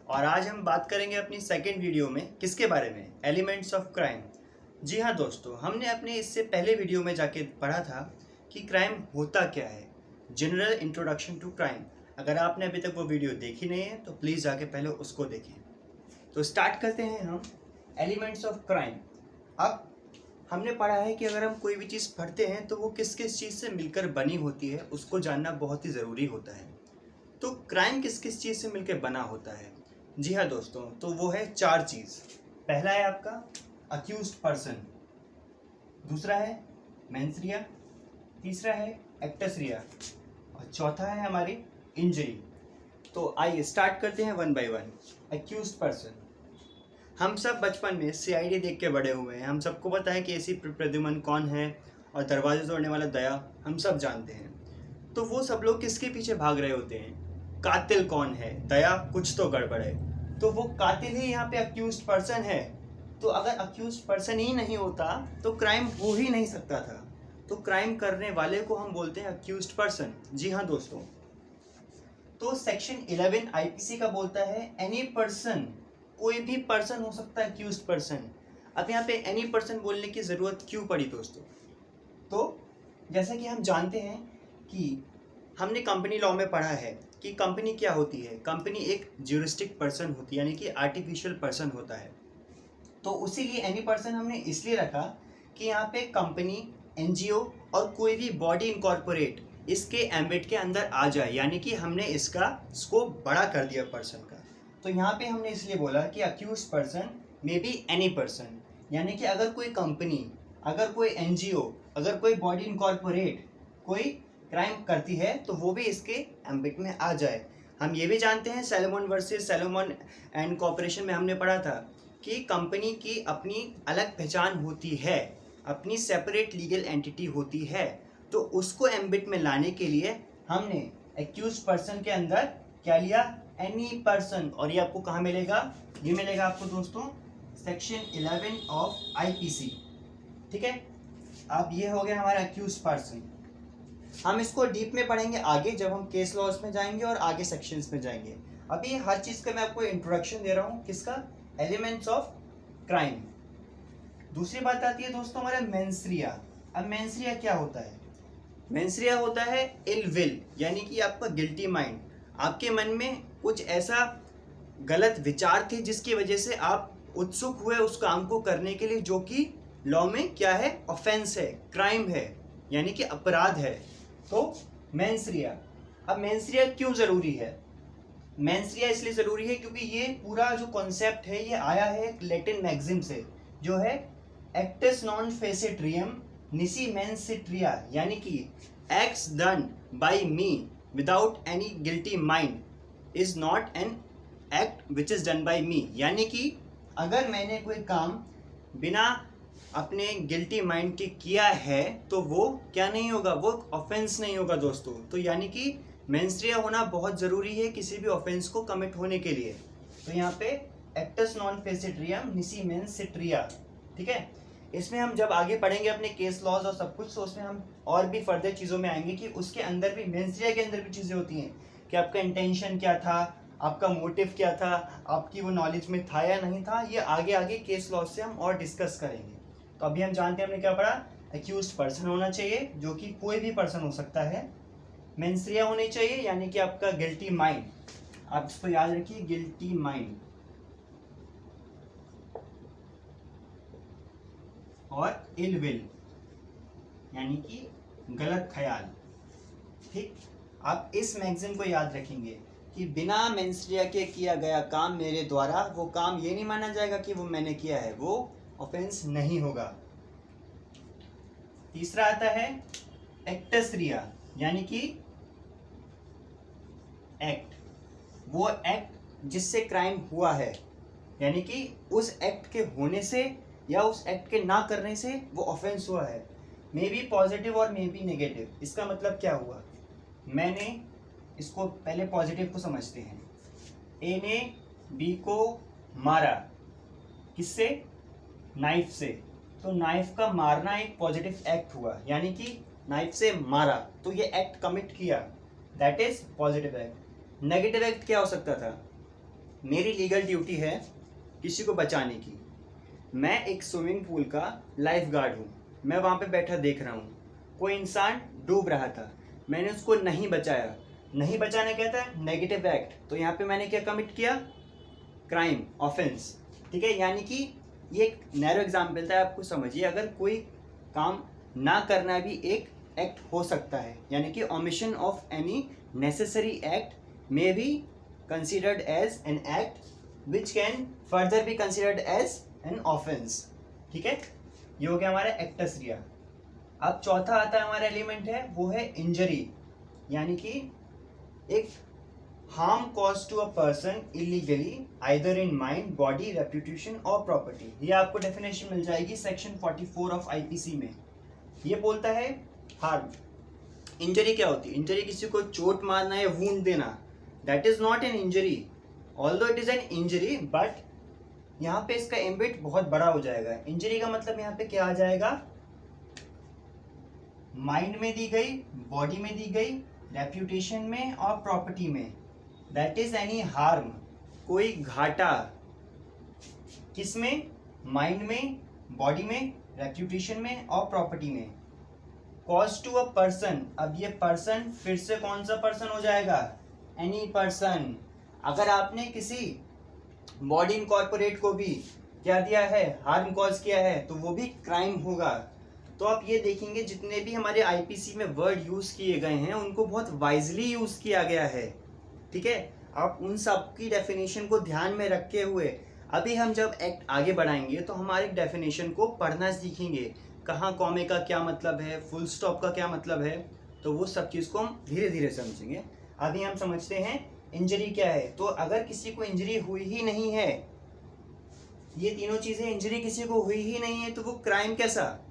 और आज हम बात करेंगे अपनी सेकेंड वीडियो में किसके बारे में, एलिमेंट्स ऑफ क्राइम। जी हाँ दोस्तों, हमने अपने इससे पहले वीडियो में जाके पढ़ा था कि क्राइम होता क्या है, जनरल इंट्रोडक्शन टू क्राइम। अगर आपने अभी तक वो वीडियो देखी नहीं है तो प्लीज़ जाके पहले उसको देखें। तो स्टार्ट करते हैं हम एलिमेंट्स ऑफ क्राइम। अब हमने पढ़ा है कि अगर हम कोई भी चीज़ पढ़ते हैं तो वो किस किस चीज़ से मिलकर बनी होती है, उसको जानना बहुत ही ज़रूरी होता है। तो क्राइम किस किस चीज़ से मिलकर बना होता है? जी हाँ दोस्तों, तो वो है 4 चीज़। पहला है आपका अक्यूज्ड पर्सन, दूसरा है मेंस रिया, तीसरा है एक्टस रिया और चौथा है हमारी इंजरी। तो आइए स्टार्ट करते हैं one by one. Accused person, हम सब बचपन में सीआईडी देख के बड़े हुए हैं। हम सबको पता है कि ऐसी प्रद्युमन कौन है और दरवाजे तोड़ने वाला दया, हम सब जानते हैं। तो वो सब लोग किसके पीछे भाग रहे होते हैं? कातिल कौन है? दया, कुछ तो गड़बड़ है। तो वो कातिल ही यहाँ पे अक्यूज्ड पर्सन है। तो अगर अक्यूज्ड पर्सन ही नहीं होता तो क्राइम हो ही नहीं सकता था। तो क्राइम करने वाले को हम बोलते हैं अक्यूज्ड पर्सन। जी हाँ दोस्तों, तो सेक्शन 11 आईपीसी का बोलता है एनी पर्सन, कोई भी पर्सन हो सकता है अक्यूज्ड पर्सन। अब यहाँ पे एनी पर्सन बोलने की ज़रूरत क्यों पड़ी दोस्तों? तो जैसा कि हम जानते हैं कि हमने कंपनी लॉ में पढ़ा है कि कंपनी क्या होती है। कंपनी एक ज्यूरिस्टिक पर्सन होती है, यानी कि आर्टिफिशियल पर्सन होता है। तो उसी लिए एनी पर्सन हमने इसलिए रखा कि यहाँ पे कंपनी, एनजीओ और कोई भी बॉडी इनकॉर्पोरेट इसके एम्बिट के अंदर आ जाए, यानी कि हमने इसका स्कोप बड़ा कर दिया पर्सन का। तो यहाँ पे हमने इसलिए बोला कि accused person may be any person, यानी कि अगर कोई कंपनी, अगर कोई एनजीओ, अगर कोई बॉडी इनकॉर्पोरेट कोई क्राइम करती है तो वो भी इसके एम्बिट में आ जाए। हम ये भी जानते हैं Salomon versus Salomon and corporation में हमने पढ़ा था कि कंपनी की अपनी अलग पहचान होती है, अपनी सेपरेट लीगल एंटिटी होती है। तो उसको एम्बिट में लाने के लिए हमने एक्यूज्ड पर्सन के अंदर क्या लिया? Any person. और ये आपको कहाँ मिलेगा? ये मिलेगा आपको दोस्तों सेक्शन 11 ऑफ आईपीसी। ठीक है, अब ये हो गया हमारा अक्यूज्ड पर्सन। हम इसको डीप में पढ़ेंगे आगे, जब हम केस लॉज में जाएंगे और आगे सेक्शंस में जाएंगे। अभी हर चीज़ का मैं आपको इंट्रोडक्शन दे रहा हूँ, किसका? Elements of crime. दूसरी बात आती है दोस्तों हमारा मेंस रिया। अब मेंस रिया क्या होता है? मेंस रिया होता है इल विल, यानी कि आपका गिल्टी माइंड। आपके मन में कुछ ऐसा गलत विचार थे जिसकी वजह से आप उत्सुक हुए उस काम को करने के लिए, जो कि लॉ में क्या है? ऑफेंस है, क्राइम है, यानी कि अपराध है। तो मेंस रिया। अब मेंस रिया क्यों ज़रूरी है? मेंस रिया इसलिए ज़रूरी है क्योंकि ये पूरा जो कॉन्सेप्ट है ये आया है एक लैटिन मैगजिम से, जो है एक्टस नॉन फेसिट रियम निसी मेंस सिट रिया, यानी कि acts done by me without any guilty mind is not an act which is done by me. यानी कि अगर मैंने कोई काम बिना अपने गिल्टी माइंड के किया है तो वो क्या नहीं होगा? वो ऑफेंस नहीं होगा दोस्तों। तो यानी कि मेंस रिया होना बहुत ज़रूरी है किसी भी ऑफेंस को कमिट होने के लिए। तो यहाँ पे एक्टस नॉन फेसिट रियम निसी मेंस सिट रिया। ठीक है, इसमें हम जब आगे पढ़ेंगे अपने केस लॉज और सब कुछ, तो उसमें हम और भी फर्दर चीज़ों में आएंगे कि उसके अंदर भी, मेंस रिया के अंदर भी चीज़ें होती हैं कि आपका इंटेंशन क्या था, आपका मोटिव क्या था, आपकी वो नॉलेज में था या नहीं था। ये आगे आगे केस लॉज से हम और डिस्कस करेंगे। तो अभी हम जानते हैं हमने क्या पढ़ा? एक्यूज्ड पर्सन होना चाहिए, जो कि कोई भी पर्सन हो सकता है। मेंस रिया होनी चाहिए, यानी कि आपका गिल्टी माइंड, आप इसको याद रखिए, गिल्टी माइंड। और इल विल, यानी कि गलत ख्याल। ठीक, आप इस मैगजीन को याद रखेंगे कि बिना मेंस रिया के किया गया काम मेरे द्वारा, वो काम ये नहीं माना जाएगा कि वो मैंने किया है, वो ऑफेंस नहीं होगा। तीसरा आता है एक्टस रिया, यानी कि एक्ट, वो एक्ट जिससे क्राइम हुआ है, यानी कि उस एक्ट के होने से या उस एक्ट के ना करने से वो ऑफेंस हुआ है। मे बी पॉजिटिव और मे बी नेगेटिव। इसका मतलब क्या हुआ? मैंने इसको पहले पॉजिटिव को समझते हैं। ए ने बी को मारा, किससे? नाइफ से। तो नाइफ का मारना एक पॉजिटिव एक्ट हुआ, यानी कि नाइफ से मारा तो ये एक्ट कमिट किया, that is positive act. Negative act क्या हो सकता था? मेरी लीगल ड्यूटी है किसी को बचाने की। मैं एक स्विमिंग पूल का लाइफ गार्ड हूँ, मैं वहाँ पे बैठा देख रहा हूँ, कोई इंसान डूब रहा था, मैंने उसको नहीं बचाया। नहीं बचाने कहता है नेगेटिव एक्ट, तो यहाँ पे मैंने क्या कमिट किया? Crime, offence. ठीक है, यानी कि ये एक नैरो एग्जाम्पल था, आपको समझिए। अगर कोई काम ना करना भी एक एक्ट हो सकता है, यानी कि omission of any necessary act may be considered as an act which can further be considered as an offence. ठीक है, ये हो गया हमारा एक्टस रिया। अब चौथा आता है हमारा एलिमेंट है, वो है इंजरी, यानी कि एक harm cause to a person illegally either in mind, body, reputation और प्रॉपर्टी। ये आपको डेफिनेशन मिल जाएगी सेक्शन 44 ऑफ आईपीसी में। ये बोलता है हार्म। इंजरी क्या होती है? इंजरी किसी को चोट मारना या वूंड देना, that is not an injury, although it is an injury, but यहाँ पे इसका एम्बिट बहुत बड़ा हो जाएगा। इंजरी का मतलब यहाँ पे क्या आ जाएगा? माइंड में दी गई, बॉडी में दी गई, रेप्यूटेशन में और प्रॉपर्टी में। दैट इज एनी हार्म, कोई घाटा। किसमें? माइंड में, बॉडी में, रेप्यूटेशन में और प्रॉपर्टी में। कॉज टू अ पर्सन, अब ये पर्सन फिर से कौन सा पर्सन हो जाएगा? Any person. अगर आपने किसी बॉडी इनकॉर्पोरेट को भी क्या दिया है? हार्म कॉज किया है, तो वो भी क्राइम होगा। तो आप ये देखेंगे जितने भी हमारे आईपीसी में वर्ड यूज किए गए हैं उनको बहुत वाइजली यूज किया गया है। ठीक है, आप उन सब की डेफिनेशन को ध्यान में रखे हुए अभी हम जब एक्ट आगे बढ़ाएंगे तो हमारे डेफिनेशन को पढ़ना सीखेंगे, कहाँ कॉमे का क्या मतलब है, फुल स्टॉप का क्या मतलब है, तो वो सब चीज़ को हम धीरे धीरे समझेंगे। अभी हम समझते हैं इंजरी क्या है। तो अगर किसी को इंजरी हुई ही नहीं है, ये तीनों चीज़ें, इंजरी किसी को हुई ही नहीं है, तो वो क्राइम कैसा?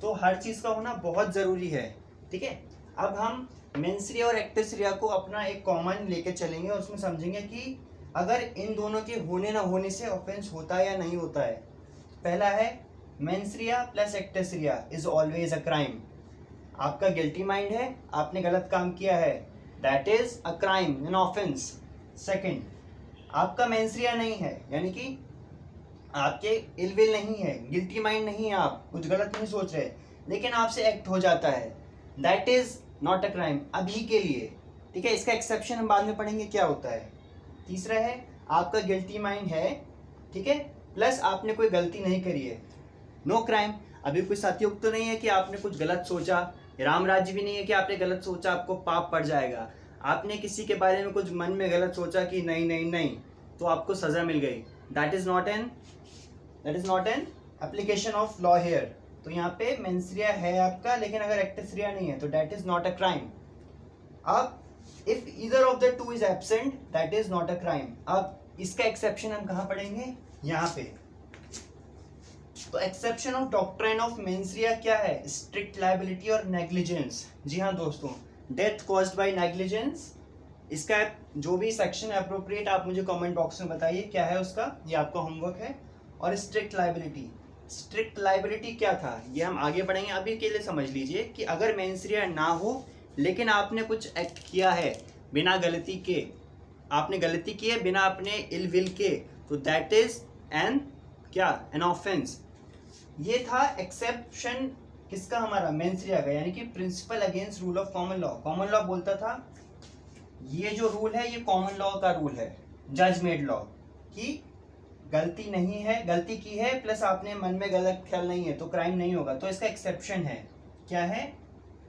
तो हर चीज़ का होना बहुत ज़रूरी है। ठीक है, अब हम मेंस रिया और एक्टस रिया को अपना एक कॉमन लेके चलेंगे और उसमें समझेंगे कि अगर इन दोनों के होने ना होने से ऑफेंस होता है या नहीं होता है। पहला है mens rea plus actus rea is always a crime. आपका गिल्टी माइंड है, आपने गलत काम किया है, that is a crime, an offence. Second, आपका मेंस रिया नहीं है, यानी कि आपके इलविल नहीं है, गिल्टी माइंड नहीं है, आप कुछ गलत नहीं सोच रहे, लेकिन आपसे एक्ट हो जाता है, that is not a crime अभी के लिए। ठीक है, इसका एक्सेप्शन हम बाद में पढ़ेंगे क्या होता है। तीसरा है आपका गिल्टी माइंड है, ठीक है, प्लस आपने कोई गलती नहीं करी है, नो क्राइम। अभी कोई सत्युक्त तो नहीं है कि आपने कुछ गलत सोचा, राम राज्य भी नहीं है कि आपने गलत सोचा आपको पाप पड़ जाएगा। आपने किसी के बारे में कुछ मन में गलत सोचा कि नहीं नहीं नहीं, तो आपको सजा मिल गई, that is not an application of law here. तो यहाँ पे मेंस रिया है आपका, लेकिन अगर एक्टस रिया नहीं है तो that is not a crime. अब if either of the two is absent that is not a crime. अब इसका एक्सेप्शन हम कहाँ पढ़ेंगे? यहाँ पे। तो exception of doctrine of mains रिया क्या है? स्ट्रिक्ट लायबिलिटी और नेग्लिजेंस। जी हाँ दोस्तों, डेथ कॉज्ड बाय नेग्लिजेंस, इसका जो भी सेक्शन अप्रोप्रिएट आप मुझे कमेंट बॉक्स में बताइए क्या है उसका, ये आपका होमवर्क है। और स्ट्रिक्ट लायबिलिटी क्या था ये हम आगे बढ़ेंगे। अभी के लिए समझ लीजिए कि अगर मेंस रिया ना हो लेकिन आपने कुछ एक्ट किया है बिना गलती के, आपने गलती की है बिना अपने इल विल के, तो दैट इज एन ऑफेंस। ये था एक्सेप्शन किसका? हमारा मेंस रिया का, यानी कि principle against rule of common law. Common law बोलता था ये जो रूल है ये कॉमन लॉ का रूल है, जज मेड लॉ, कि गलती नहीं है, गलती की है प्लस आपने मन में गलत ख्याल नहीं है तो क्राइम नहीं होगा। तो इसका एक्सेप्शन है, क्या है?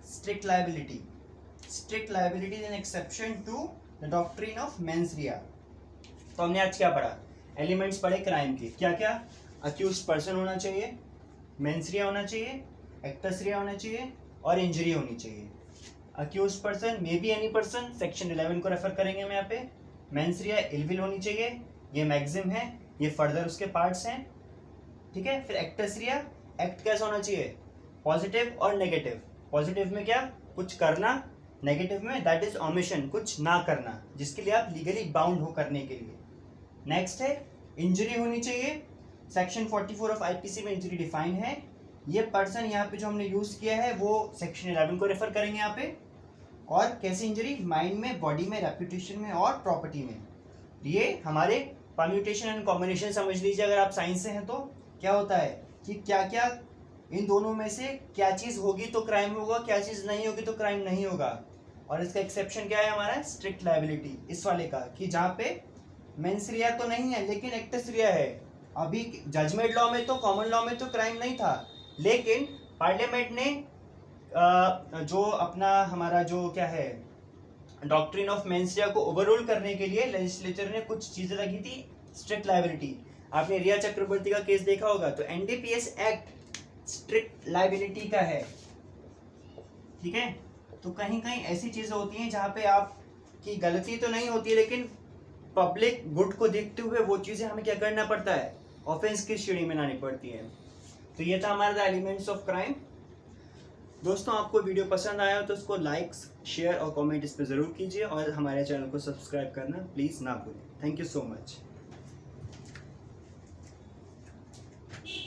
Strict liability is an exception to the doctrine of mains rea. तो हमने आज क्या पढ़ा? एलिमेंट्स पढ़े क्राइम के, क्या क्या? अक्यूज्ड पर्सन होना चाहिए, मेंस रिया होना चाहिए, एक्टस रिया होना चाहिए और इंजरी होनी चाहिए। Accused person may be any person, section 11 को रेफर करेंगे हम यहाँ पे। मेंस रिया इलविल होनी चाहिए, ये मैक्सिम है, ये फर्दर उसके पार्ट्स हैं। ठीक है, फिर एक्टस रिया, एक्ट कैसा होना चाहिए? पॉजिटिव और नेगेटिव। पॉजिटिव में क्या? कुछ करना, नेगेटिव में दैट इज ओमिशन, कुछ ना करना, जिसके लिए आप लीगली बाउंड हो करने के लिए। नेक्स्ट है इंजरी होनी चाहिए, सेक्शन 44 ऑफ आईपीसी में इंजरी डिफाइन है। ये पर्सन यहाँ पे जो हमने यूज किया है वो सेक्शन 11 को रेफर करेंगे यहाँ पे। और कैसी इंजरी? माइंड में, बॉडी में, रेप्यूटेशन में और प्रॉपर्टी में। ये हमारे परम्यूटेशन एंड कॉम्बिनेशन समझ लीजिए। अगर आप साइंस से हैं तो क्या होता है कि क्या क्या इन दोनों में से क्या चीज़ होगी तो क्राइम होगा, क्या चीज़ नहीं होगी तो क्राइम नहीं होगा। और इसका एक्सेप्शन क्या है हमारा, स्ट्रिक्ट लायबिलिटी इस वाले का, कि जहाँ पे मेंस रिया तो नहीं है लेकिन एक्टस रिया है। अभी जजमेंट लॉ में तो, कॉमन लॉ में तो क्राइम नहीं था, लेकिन पार्लियामेंट ने जो अपना हमारा जो क्या है डॉक्ट्रिन ऑफ मेंस रिया को ओवररूल करने के लिए लेजिस्लेचर ने कुछ चीजें रखी थी, स्ट्रिक्ट लायबिलिटी। आपने रिया चक्रवर्ती का केस देखा होगा, तो एनडीपीएस एक्ट स्ट्रिक्ट लायबिलिटी का है, ठीक है। तो कहीं कहीं ऐसी चीजें होती हैं जहाँ पे आपकी गलती तो नहीं होती है, लेकिन पब्लिक गुड को देखते हुए वो चीजें हमें क्या करना पड़ता है, ऑफेंस की श्रेणी में लानी पड़ती है। तो ये था हमारा एलिमेंट्स ऑफ क्राइम। दोस्तों आपको वीडियो पसंद आया तो उसको लाइक्स, शेयर और कमेंट इस पर ज़रूर कीजिए, और हमारे चैनल को सब्सक्राइब करना प्लीज़ ना भूलें। Thank you so much.